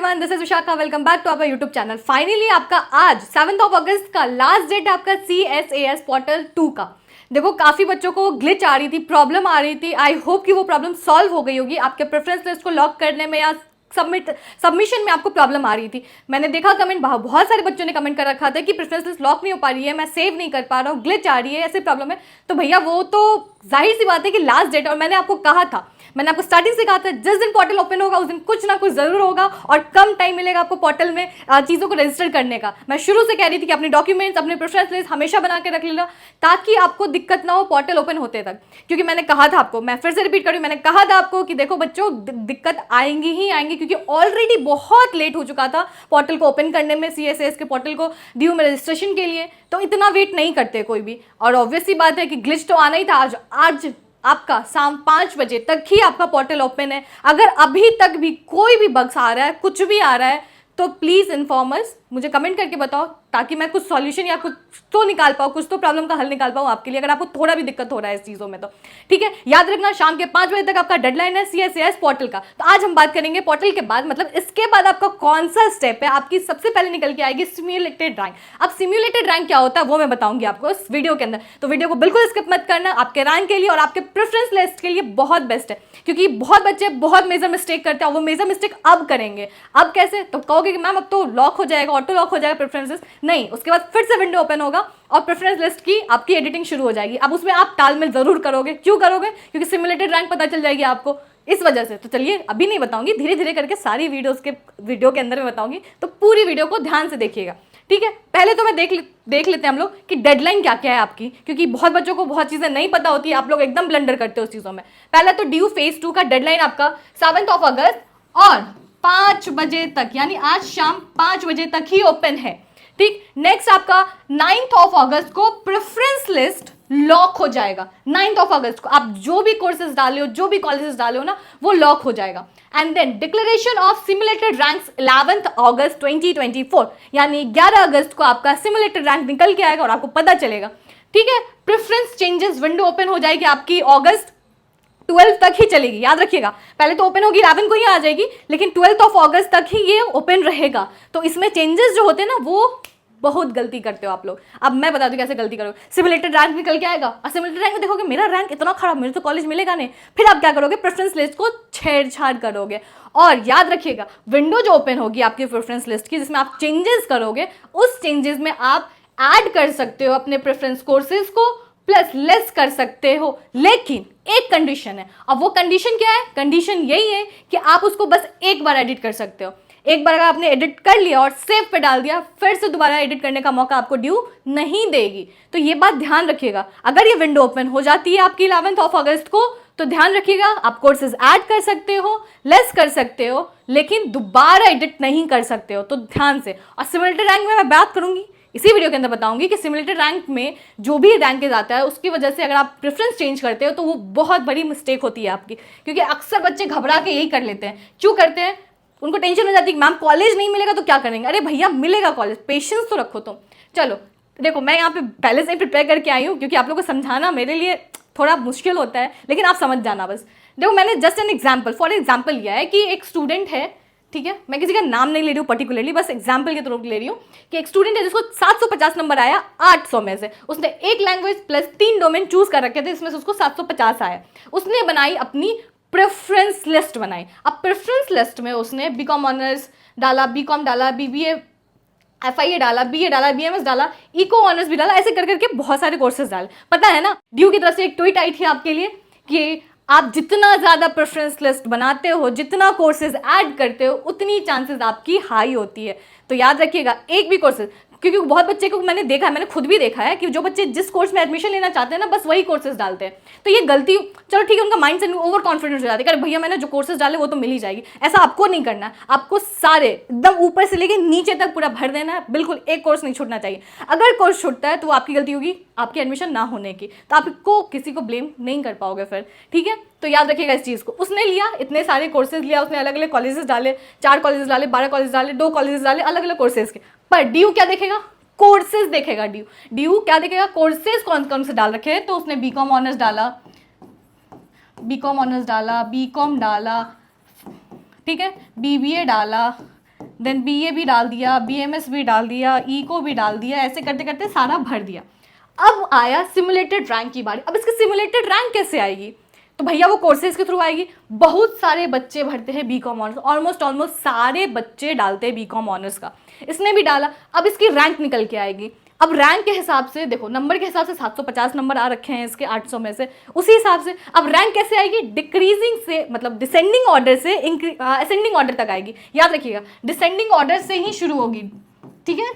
Everyone, this is Vishakha. Welcome back to our YouTube channel. Finally आपका आज 7 अगस्त का last date है आपका CSAS पोर्टल 2 का। देखो काफ़ी बच्चों को ग्लिच आ रही थी, प्रॉब्लम आ रही थी। आई होप कि वो प्रॉब्लम सॉल्व हो गई होगी। आपके प्रेफरेंस लिस्ट को लॉक करने में या सबमिशन में आपको प्रॉब्लम आ रही थी। मैंने देखा कमेंट, बहुत सारे बच्चों ने कमेंट कर रखा था कि प्रेफरेंस लिस्ट लॉक नहीं हो पा रही है, मैं सेव नहीं कर पा रहा हूँ, ग्लिच आ रही है, ऐसी प्रॉब्लम है। तो भैया वो तो जाहिर सी बात है कि लास्ट डेट, और मैंने आपको कहा था, मैंने आपको स्टार्टिंग से कहा था जिस दिन पोर्टल ओपन होगा उस दिन कुछ ना कुछ जरूर होगा और कम टाइम मिलेगा आपको पोर्टल में चीज़ों को रजिस्टर करने का। मैं शुरू से कह रही थी कि अपने डॉक्यूमेंट्स, अपने प्रेफरेंस लिस्ट हमेशा बना के रख लेना ताकि आपको दिक्कत ना हो पोर्टल ओपन होते तक। क्योंकि मैंने कहा था आपको, मैं फिर से रिपीट करूँ, मैंने कहा था आपको कि देखो बच्चों दिक्कत आएंगी ही आएंगी, क्योंकि ऑलरेडी बहुत लेट हो चुका था पोर्टल को ओपन करने में, CSAS के पोर्टल को ड्यू में रजिस्ट्रेशन के लिए। तो इतना वेट नहीं करते कोई भी। और ऑब्वियस सी बात है कि ग्लिच तो आना ही था। आज आपका शाम 5 बजे तक ही आपका पोर्टल ओपन है। अगर अभी तक भी कोई भी बग्स आ रहा है, कुछ भी आ रहा है, तो प्लीज़ इन्फॉर्म अस, मुझे कमेंट करके बताओ ताकि मैं कुछ सॉल्यूशन या कुछ तो निकाल पाऊँ, कुछ तो प्रॉब्लम का हल निकाल पाऊँ आपके लिए, अगर आपको थोड़ा भी दिक्कत हो रहा है इस चीज़ों में तो। ठीक है, याद रखना शाम के 5 बजे तक आपका डेडलाइन है CSAS पोर्टल का। तो आज हम बात करेंगे पोर्टल के बाद, मतलब इसके बाद आपका कौन सा स्टेप है। आपकी सबसे पहले निकल के आएगी सिम्युलेटेड रैंक। अब सिम्युलेटेड रैंक क्या होता है वो मैं बताऊंगी आपको इस वीडियो के अंदर, तो वीडियो को बिल्कुल स्किप मत करना। आपके रैंक के लिए और आपके प्रेफरेंस लिस्ट के लिए बहुत बेस्ट है, क्योंकि बहुत बच्चे बहुत मेजर मिस्टेक करते हैं। वो मेजर मिस्टेक अब करेंगे। अब कैसे? तो कहोगे कि मैम अब तो लॉक हो जाएगा, ऑटो लॉक हो जाएगा प्रेफरेंसेस। नहीं, उसके बाद फिर से विंडो ओपन होगा और प्रेफरेंस लिस्ट की आपकी एडिटिंग शुरू हो जाएगी। अब उसमें आप तालमेल जरूर करोगे। क्यों करोगे? क्योंकि सिम्युलेटेड रैंक पता चल जाएगी आपको, इस वजह से। तो चलिए, अभी नहीं बताऊंगी, धीरे धीरे करके सारी वीडियो के अंदर में बताऊंगी, तो पूरी वीडियो को ध्यान से देखिएगा। ठीक है, पहले तो मैं देख लेते हैं हम लोग कि डेडलाइन क्या क्या है आपकी, क्योंकि बहुत बच्चों को बहुत चीज़ें नहीं पता होती है। आप लोग एकदम ब्लंडर करते हो उस चीज़ों में। पहला तो ड्यू फेज 2 का डेडलाइन आपका 7 अगस्त और 5 बजे तक, यानी आज शाम 5 बजे तक ही ओपन है। ठीक, नेक्स्ट आपका 9 अगस्त को प्रेफरेंस लिस्ट लॉक हो जाएगा। 9 अगस्त को आप जो भी कोर्सेज डाले हो, जो भी कॉलेजेस डाले हो ना, वो लॉक हो जाएगा। And then declaration of simulated ranks 11 अगस्त 2024, यानी 11 अगस्त को आपका सिमुलेटेड रैंक निकल के आएगा और आपको पता चलेगा। ठीक है, प्रेफरेंस चेंजेस विंडो ओपन हो जाएगी आपकी अगस्त 12 तक ही चलेगी। याद रखिएगा, पहले तो ओपन होगी 11 को ही आ जाएगी, लेकिन 12 अगस्त तक ही ये ओपन रहेगा। तो इसमें चेंजेस जो होते हैं ना, वो बहुत गलती करते हो आप लोग। अब मैं बता दूं कैसे गलती करोगे। सिमुलेटेड रैंक निकल के आएगा और सिमुलेटेड रैंक में देखोगे मेरा रैंक इतना खराब, मुझे तो कॉलेज मिलेगा नहीं। फिर आप क्या करोगे? प्रेफरेंस लिस्ट को छेड़छाड़ करोगे। और याद रखिएगा, विंडो जो ओपन होगी आपकी प्रेफरेंस लिस्ट की, जिसमें आप चेंजेस करोगे, उस चेंजेस में आप ऐड कर सकते हो अपने प्रेफरेंस कोर्सेज को, प्लस लेस कर सकते हो। लेकिन एक कंडीशन है। अब वो कंडीशन क्या है? कंडीशन यही है कि आप उसको बस एक बार एडिट कर सकते हो। एक बार अगर आपने एडिट कर लिया और सेव पे डाल दिया, फिर से दोबारा एडिट करने का मौका आपको ड्यू नहीं देगी। तो ये बात ध्यान रखिएगा। अगर ये विंडो ओपन हो जाती है आपकी 11 अगस्त को, तो ध्यान रखिएगा, आप कोर्सेज ऐड कर सकते हो, लेस कर सकते हो, लेकिन दोबारा एडिट नहीं कर सकते हो। तो ध्यान से। और सिमुलेटेड रैंक में मैं बात करूंगी, इसी वीडियो के अंदर बताऊंगी कि सिमुलेटेड रैंक में जो भी रैंक जाता है, उसकी वजह से अगर आप प्रेफरेंस चेंज करते हो तो वो बहुत बड़ी मिस्टेक होती है आपकी। क्योंकि अक्सर बच्चे घबरा के यही कर लेते हैं। क्यों करते हैं? उनको टेंशन हो जाती है कि मैम कॉलेज नहीं मिलेगा तो क्या करेंगे। अरे भैया मिलेगा कॉलेज, पेशेंस तो रखो तुम। चलो देखो, मैं यहाँ पे पहले से ही प्रिपेयर करके आई हूँ, क्योंकि आप लोगों को समझाना मेरे लिए थोड़ा मुश्किल होता है, लेकिन आप समझ जाना बस। देखो, मैंने just an example, for example लिया है कि एक स्टूडेंट है। ठीक है, मैं किसी का नाम नहीं ले रही हूँ पर्टिकुलरली, बस एग्जाम्पल के थ्रू ले रही हूँ कि एक स्टूडेंट है जिसको 750 नंबर आया 800 में से। उसने एक लैंग्वेज प्लस 3 डोमेन चूज कर रखे थे, इसमें से उसको 750 आया। उसने बनाई अपनी प्रेफरेंस लिस्ट बनाई। अब प्रेफरेंस लिस्ट में उसने बीकॉम ऑनर्स डाला, बीकॉम डाला, BBA FIA डाला, BA डाला, BMS डाला, इको ऑनर्स भी डाला, ऐसे कर करके बहुत सारे कोर्सेज डाले। पता है ना, ड्यू की तरफ से एक ट्वीट आई थी आपके लिए कि आप जितना ज़्यादा प्रेफरेंस लिस्ट बनाते हो, जितना कोर्सेज ऐड करते हो, उतनी चांसेस आपकी हाई होती है। तो याद रखिएगा, एक भी कोर्सेज, क्योंकि बहुत बच्चे को मैंने देखा है, मैंने खुद भी देखा है कि जो बच्चे जिस कोर्स में एडमिशन लेना चाहते हैं ना, बस वही कोर्सेज डालते हैं। तो ये गलती, चलो ठीक है, उनका माइंड सेट ओवर कॉन्फिडेंस हो जाता है कि भैया मैंने जो कोर्सेज डाले वो तो मिल ही जाएगी। ऐसा आपको नहीं करना है। आपको सारे एकदम ऊपर से लेके नीचे तक पूरा भर देना है, बिल्कुल एक कोर्स नहीं छूटना चाहिए। अगर कोर्स छूटता है तो वो आपकी गलती होगी, आपकी एडमिशन ना होने की। तो आपको किसी को ब्लेम नहीं कर पाओगे फिर। ठीक है, तो याद रखिएगा इस चीज़ को। उसने लिया, इतने सारे कोर्सेज लिया, उसने अलग अलग कॉलेजेस डाले, 4 कॉलेजेस डाले, 12 कॉलेज डाले, 2 कॉलेजेस डाले, अलग अलग कोर्सेज के। पर ड्यू क्या देखेगा? कोर्सेज देखेगा। ड्यू क्या देखेगा? कोर्सेज कौन कौन से डाल रखे हैं। तो उसने बीकॉम ऑनर्स डाला, बीकॉम डाला, ठीक है, BBA डाला, देन BA भी डाल दिया, BMS भी डाल दिया, इको भी डाल दिया, ऐसे करते करते सारा भर दिया। अब आया सिमुलेटेड रैंक की बारी। अब इसकी सिमुलेटेड रैंक कैसे आएगी? तो भैया वो कोर्सेज के थ्रू आएगी। बहुत सारे बच्चे भरते हैं बीकॉम ऑनर्स, ऑलमोस्ट सारे बच्चे डालते हैं बीकॉम ऑनर्स का। इसने भी डाला, अब इसकी रैंक निकल के आएगी। अब रैंक के हिसाब से देखो, नंबर के हिसाब से 750 नंबर आ रखे हैं इसके 800 में से, उसी हिसाब से अब रैंक कैसे आएगी? डिक्रीजिंग से, मतलब डिसेंडिंग ऑर्डर से असेंडिंग ऑर्डर तक आएगी। याद रखिएगा, डिसेंडिंग ऑर्डर से ही शुरू होगी, ठीक है?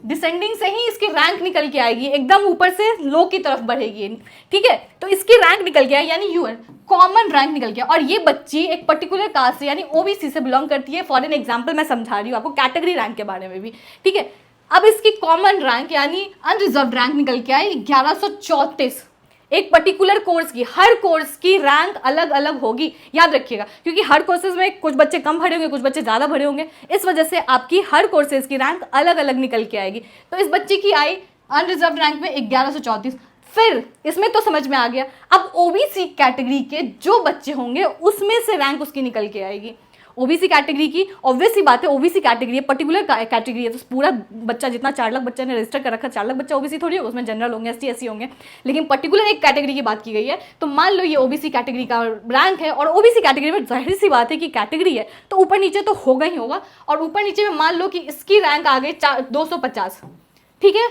डिसेंडिंग से ही इसकी रैंक निकल के आएगी, एकदम ऊपर से लो की तरफ बढ़ेगी, ठीक है? तो इसकी रैंक निकल गया, यानी यूएन कॉमन रैंक निकल गया। और ये बच्ची एक पर्टिकुलर कास्ट से यानी ओबीसी से बिलोंग करती है। फॉर एन एग्जांपल मैं समझा रही हूँ आपको कैटेगरी रैंक के बारे में भी, ठीक है? अब इसकी कॉमन रैंक यानी अनरिजर्व रैंक निकल के आई 1134। एक पर्टिकुलर कोर्स की, हर कोर्स की रैंक अलग अलग होगी, याद रखिएगा, क्योंकि हर कोर्सेज में कुछ बच्चे कम भरे होंगे, कुछ बच्चे ज़्यादा भरे होंगे, इस वजह से आपकी हर कोर्सेज की रैंक अलग अलग निकल के आएगी। तो इस बच्ची की आई अनरिजर्व रैंक में 1134। फिर इसमें तो समझ में आ गया, अब ओबीसी कैटेगरी के जो बच्चे होंगे उसमें से रैंक उसकी निकल के आएगी। ओबीसी कैटेगरी की, ऑब्वियस सी बात है, ओबीसी कैटेगरी है, पर्टिकुलर कैटेगरी है, तो पूरा बच्चा जितना 4 लाख बच्चा ने रजिस्टर कर रखा, 4 लाख बच्चा ओबीसी थोड़ी होगा, उसमें जनरल होंगे, ST SC होंगे, लेकिन पर्टिकुलर एक कैटेगरी की बात की गई है। तो मान लो ये ओबीसी कैटेगरी का रैंक है, और ओबीसी कैटेगरी में जाहिर सी बात है कि कैटेगरी है तो ऊपर नीचे तो होगा ही होगा, और ऊपर नीचे में मान लो कि इसकी रैंक आ गई 250, ठीक है?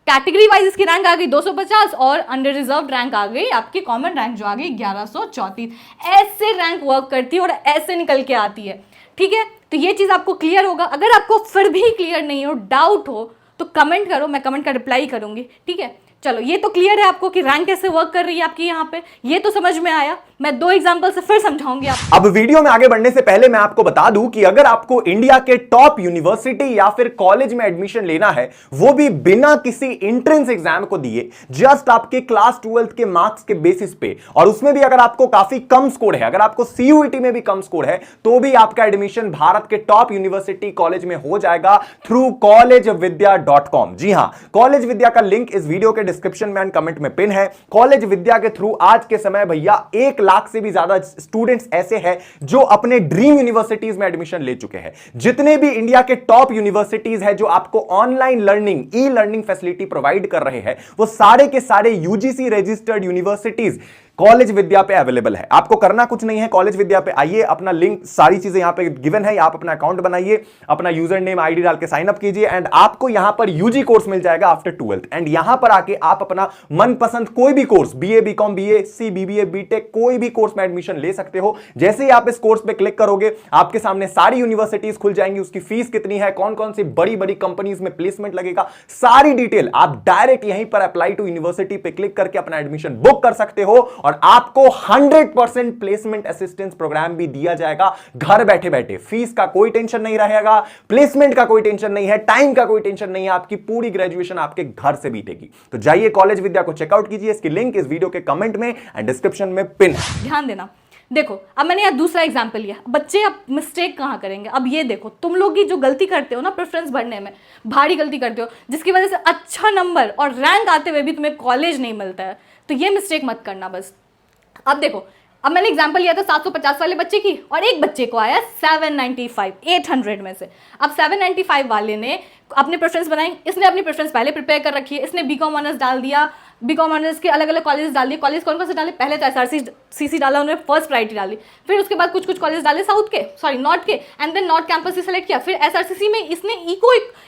कैटेगरी वाइज इसकी रैंक आ गई 250 और अंडर रिजर्व रैंक आ गई आपकी कॉमन रैंक जो आ गई 1134। ऐसे रैंक वर्क करती है और ऐसे निकल के आती है, ठीक है? तो ये चीज़ आपको क्लियर होगा। अगर आपको फिर भी क्लियर नहीं हो, डाउट हो, तो कमेंट करो, मैं कमेंट का रिप्लाई करूंगी, ठीक है? चलो, ये तो क्लियर है आपको कि रैंक कैसे वर्क कर रही है आपकी यहाँ पे, ये तो समझ में आया। मैं 2 एग्जांपल से फिर समझाऊंगी आपको। अब वीडियो में आगे बढ़ने से पहले मैं आपको बता दूं कि अगर आपको इंडिया के टॉप यूनिवर्सिटी या फिर कॉलेज में एडमिशन लेना है, वो भी बिना किसी एंट्रेंस एग्जाम को दिए, जस्ट आपके क्लास 12th के मार्क्स के बेसिस पे, और उसमें भी अगर आपको काफी कम स्कोर है, अगर आपको CUET में भी कम स्कोर है, तो भी आपका एडमिशन भारत के टॉप यूनिवर्सिटी कॉलेज में हो जाएगा थ्रू collegevidya.com। जी हां, कॉलेज विद्या का लिंक इस वीडियो के डिस्क्रिप्शन में एंड कमेंट में पिन है। कॉलेज विद्या के थ्रू आज के समय भैया 1 लाख से भी ज्यादा स्टूडेंट्स ऐसे हैं जो अपने ड्रीम यूनिवर्सिटीज में एडमिशन ले चुके हैं। जितने भी इंडिया के टॉप यूनिवर्सिटीज हैं जो आपको online learning, e learning facility provide कर रहे हैं, वो सारे के सारे UGC रजिस्टर्ड यूनिवर्सिटीज कॉलेज विद्या पे अवेलेबल है। आपको करना कुछ नहीं है, कॉलेज विद्या पे आइए, अपना लिंक, सारी चीजें यहां पे गिवन है, आप अपना अकाउंट बनाइए, अपना यूजर नेम ID डाल के साइन अप कीजिए, एंड आपको यहां पर UG कोर्स मिल जाएगा आफ्टर 12th। एंड यहां पर आके आप अपना मनपसंद कोई भी course, BA BCom BSc BBA BTech कोई भी कोर्स में एडमिशन ले सकते हो। जैसे ही आप इस कोर्स पे क्लिक करोगे, आपके सामने सारी यूनिवर्सिटीज खुल जाएंगी, उसकी फीस कितनी है, कौन कौन सी बड़ी बड़ी कंपनीज में प्लेसमेंट लगेगा, सारी डिटेल आप डायरेक्ट यहीं पर अप्लाई टू यूनिवर्सिटी पे क्लिक करके अपना एडमिशन बुक कर सकते हो, और आपको 100% प्लेसमेंट असिस्टेंस प्रोग्राम भी दिया जाएगा घर बैठे बैठे। फीस का कोई टेंशन नहीं रहेगा, प्लेसमेंट का कोई टेंशन नहीं है, टाइम का कोई टेंशन नहीं है, आपकी पूरी ग्रेजुएशन आपके घर से बीतेगी। तो जाइए कॉलेज विद्या को चेकआउट कीजिए, इसकी लिंक इस वीडियो के कमेंट में एंड डिस्क्रिप्शन में पिन है। ध्यान देना, देखो अब मैंने यहाँ दूसरा एग्जाम्पल लिया, बच्चे अब मिस्टेक कहाँ करेंगे। अब ये देखो, तुम लोग की जो गलती करते हो ना प्रेफरेंस भरने में, भारी गलती करते हो, जिसकी वजह से अच्छा नंबर और रैंक आते हुए भी तुम्हें कॉलेज नहीं मिलता है, तो ये मिस्टेक मत करना बस। अब देखो, अब मैंने एग्जांपल लिया था 750 वाले बच्चे की, और एक बच्चे को आया 795, 800 में से। अब 795 वाले ने अपनी प्रेफरेंस बनाई, इसने अपनी प्रेफरेंस पहले प्रिपेयर कर रखी है, इसने बीकॉम ऑनर्स डाल दिया, बीकॉम ऑनर्स के अलग अलग कॉलेज डाल दिए। कॉलेज कौन कौन से डाले? पहले तो SRCC डाला उन्होंने, फर्स्ट प्रायोरिटी डाली, फिर उसके बाद कुछ कुछ कॉलेज डाले साउथ के, सॉरी नॉर्थ के, एंड देन नॉर्थ कैंपस से सेलेक्ट किया। फिर SRCC में इसने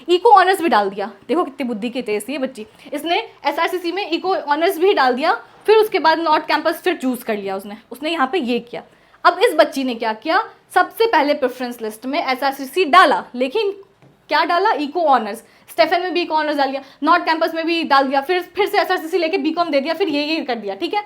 इको ऑनर्स भी डाल दिया। देखो कितनी बुद्धि की तेज थी ये बच्ची, इसने SRCC में इको ऑनर्स भी डाल दिया, फिर उसके बाद नॉर्थ कैंपस फिर चूज कर लिया उसने यहाँ पे ये किया। अब इस बच्ची ने क्या किया, सबसे पहले प्रेफरेंस लिस्ट में SRCC डाला, लेकिन क्या डाला? Eco honours. स्टेफन में भी इको ऑनर्स डाल दिया, नॉर्थ कैंपस में भी डाल दिया, फिर से SRCC लेके बीकॉम दे दिया, फिर ये कर दिया, ठीक है?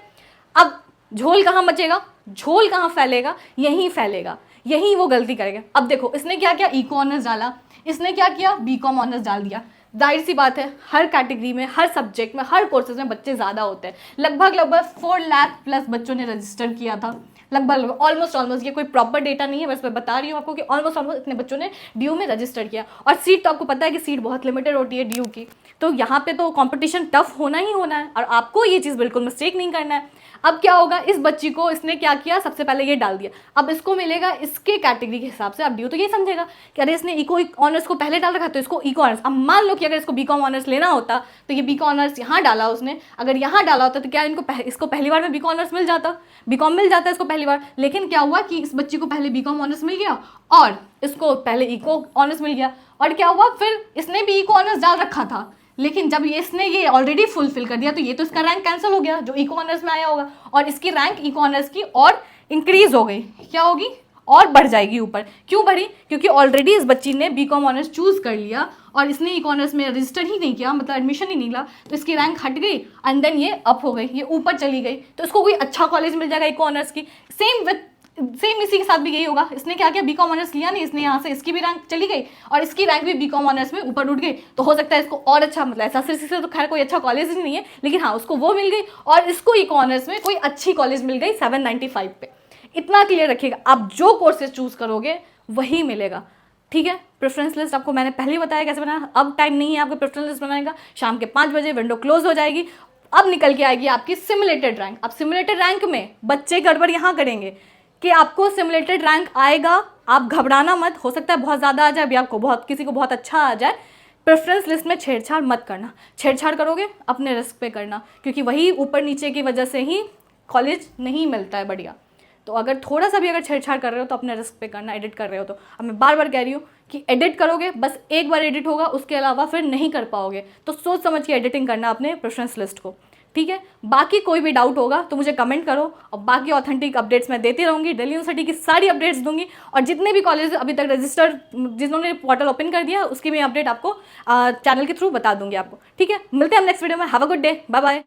अब झोल कहाँ मचेगा, झोल कहाँ फैलेगा? यहीं फैलेगा, यहीं वो गलती करेगा। अब देखो, इसने क्या किया? इको ऑनर्स डाला, इसने क्या किया? बीकॉम ऑनर्स डाल दिया। जाहिर सी बात है, हर कैटेगरी में, हर सब्जेक्ट में, हर कोर्सेज में बच्चे ज़्यादा होते हैं। लगभग 4 लाख प्लस बच्चों ने रजिस्टर किया था, लगभग ऑलमोस्ट। ये कोई प्रॉपर डेटा नहीं है, बस मैं बता रही हूँ आपको कि ऑलमोस्ट इतने बच्चों ने DU में रजिस्टर किया। और सीट तो आपको पता है कि सीट बहुत लिमिटेड होती है DU की, तो यहाँ पे तो कंपटीशन टफ होना ही होना है, और आपको ये चीज़ बिल्कुल मिस्टेक नहीं करना है। अब क्या होगा, इस बच्ची को इसने क्या किया, सबसे पहले ये डाल दिया, अब इसको मिलेगा इसके कैटेगरी के हिसाब से। अब ड्यू तो ये समझेगा कि अरे इसने इको ऑनर्स को पहले डाल रखा तो इसको इको ऑनर्स। अब मान लो कि अगर इसको बीकॉम ऑनर्स लेना होता तो ये बीकॉम ऑनर्स यहाँ डाला उसने, अगर यहाँ डाला होता तो क्या इसको पहली बार में बीकॉम ऑनर्स मिल जाता, बीकॉम मिल जाता इसको पहली बार। लेकिन क्या हुआ कि इस बच्ची को पहले बीकॉम ऑनर्स मिल गया और इसको पहले इको ऑनर्स मिल गया, और क्या हुआ फिर इसने भी इको ऑनर्स डाल रखा था, लेकिन जब इसने ये ऑलरेडी फुलफिल कर दिया तो ये तो इसका रैंक कैंसिल हो गया जो इको ऑनर्स में आया होगा, और इसकी रैंक इको ऑनर्स की और इंक्रीज हो गई, क्या होगी, और बढ़ जाएगी ऊपर। क्यों बढ़ी, क्योंकि ऑलरेडी इस बच्ची ने बीकॉम ऑनर्स चूज कर लिया और इसने इको ऑनर्स में रजिस्टर ही नहीं किया, मतलब एडमिशन ही नहीं लिया, तो इसकी रैंक हट गई एंड देन ये अप हो गई, ये ऊपर चली गई, तो इसको कोई अच्छा कॉलेज मिल जाएगा इको ऑनर्स की। सेम इसी के साथ भी यही होगा, इसने क्या किया, बीकॉम ऑनर्स लिया नहीं, इसने यहाँ से इसकी भी रैंक चली गई और इसकी रैंक भी बीकॉम ऑनर्स में ऊपर उठ गई, तो हो सकता है इसको और अच्छा, मतलब एसएससी से तो खैर कोई अच्छा कॉलेज ही नहीं है, लेकिन हाँ उसको वो मिल गई और इसको इको ऑनर्स में कोई अच्छी कॉलेज मिल गई 795 पे। इतना क्लियर रखिएगा, आप जो कोर्सेज चूज करोगे वही मिलेगा, ठीक है। प्रेफरेंस लिस्ट आपको मैंने पहले ही बताया कैसे बनाना, अब टाइम नहीं है आपको प्रेफरेंस लिस्ट बनाने का, शाम के 5 बजे विंडो क्लोज हो जाएगी, अब निकल के आएगी आपकी सिमुलेटेड रैंक। अब सिमुलेटेड रैंक में बच्चे गड़बड़ यहाँ करेंगे कि आपको सिमुलेटेड रैंक आएगा, आप घबराना मत, हो सकता है बहुत ज़्यादा आ जाए, अभी आपको बहुत किसी को बहुत अच्छा आ जाए। प्रेफरेंस लिस्ट में छेड़छाड़ मत करना, छेड़छाड़ करोगे अपने रिस्क पे करना, क्योंकि वही ऊपर नीचे की वजह से ही कॉलेज नहीं मिलता है बढ़िया। तो अगर थोड़ा सा भी अगर छेड़छाड़ कर रहे हो तो अपने रिस्क पे करना, एडिट कर रहे हो तो। अब मैं बार बार कह रही हूँ कि एडिट करोगे बस एक बार एडिट होगा, उसके अलावा फिर नहीं कर पाओगे, तो सोच समझ के एडिटिंग करना अपने प्रेफरेंस लिस्ट को, ठीक है। बाकी कोई भी डाउट होगा तो मुझे कमेंट करो, और बाकी ऑथेंटिक अपडेट्स मैं देती रहूँगी, दिल्ली यूनिवर्सिटी की सारी अपडेट्स दूंगी, और जितने भी कॉलेज अभी तक रजिस्टर जिन्होंने पोर्टल ओपन कर दिया उसकी भी अपडेट आपको चैनल के थ्रू बता दूंगी आपको, ठीक है। मिलते हैं हम नेक्स्ट वीडियो में, have a good day, bye bye.